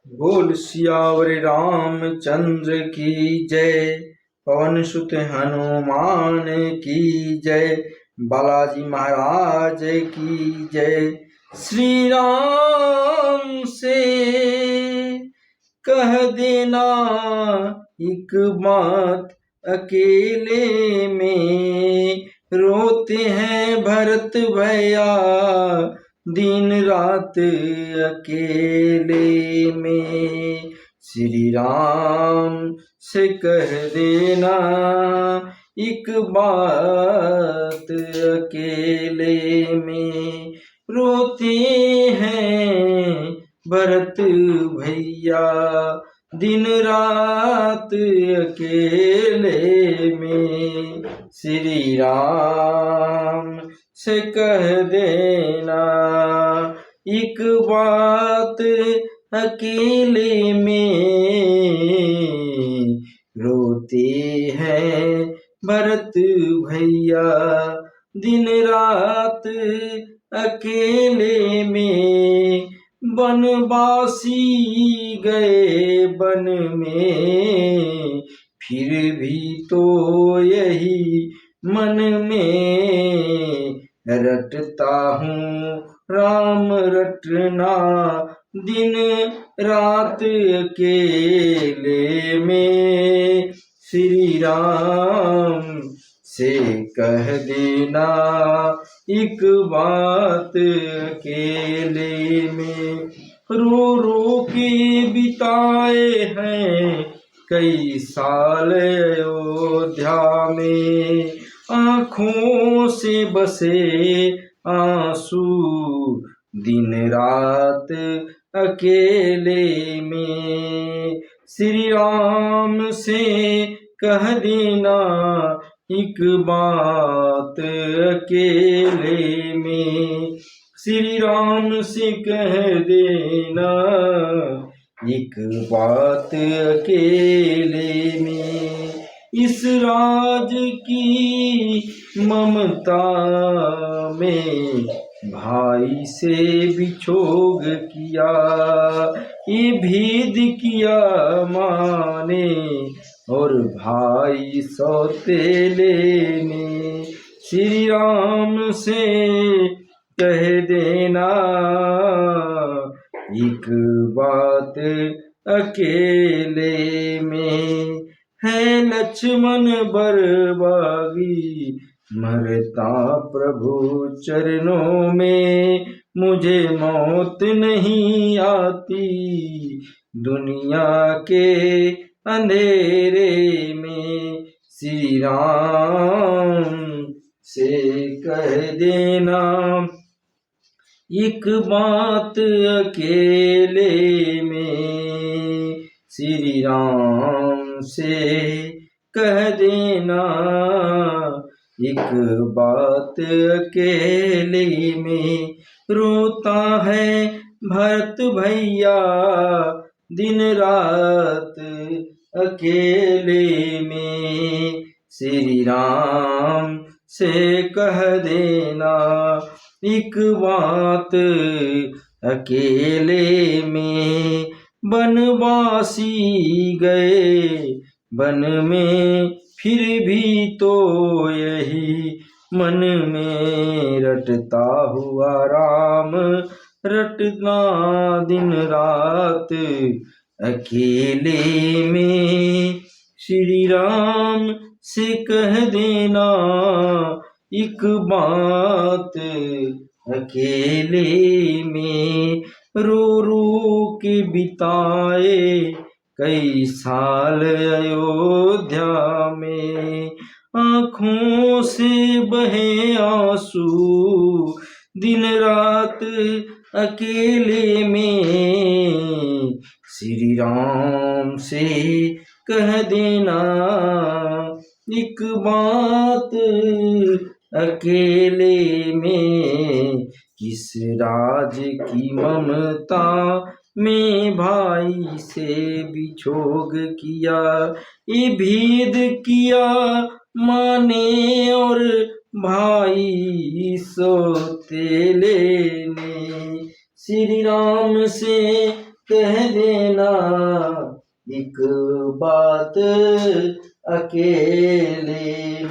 बोल सियावर रामचंद्र की जय। पवन सुत हनुमान की जय। बालाजी महाराज की जय। श्री राम से कह देना एक बात, अकेले में रोते हैं भरत भैया दिन रात अकेले में। श्री राम से कह देना एक बात, अकेले में रोते हैं भरत भैया दिन रात अकेले में। श्री राम से कह देना एक बात, अकेले में रोते हैं भरत भैया दिन रात अकेले में। बनवासी गए वन में, फिर भी तो यही मन में रटता हूँ राम रटना दिन रात अकेले में। श्री राम से कह देना एक बात, अकेले में रो रो के बिताए हैं कई साल अयोध्या में। आँखों से बसे आंसू दिन रात अकेले में। श्री राम से कह देना एक बात, अकेले में। श्री राम से कह देना एक बात, अकेले में। इस राज की ममता में भाई से बिछोग किया, ये भेद किया माने और भाई सौतेले ने। श्री राम से कह देना एक बात, अकेले में। है लक्ष्मण बरबागी मरता प्रभु चरणों में, मुझे मौत नहीं आती दुनिया के अंधेरे में। श्री राम से कह देना एक बात, अकेले में। श्री राम से कह देना एक बात, अकेले में रोता है भरत भैया दिन रात अकेले में। श्री राम से कह देना एक बात, अकेले में। बनवासी गए वन में, फिर भी तो यही मन में रटता हुआ राम रटना दिन रात अकेले में। श्री राम से कह देना एक बात, अकेले में रो रो के बिताए कई साल अयोध्या में। आँखों से बहे आंसू दिन रात अकेले में। श्री राम से कह देना एक बात, अकेले में। किस राज की ममता में भाई से बिछोग किया, ये भेद किया माने और भाई सोतेले ने। श्री राम से कह देना एक बात अकेले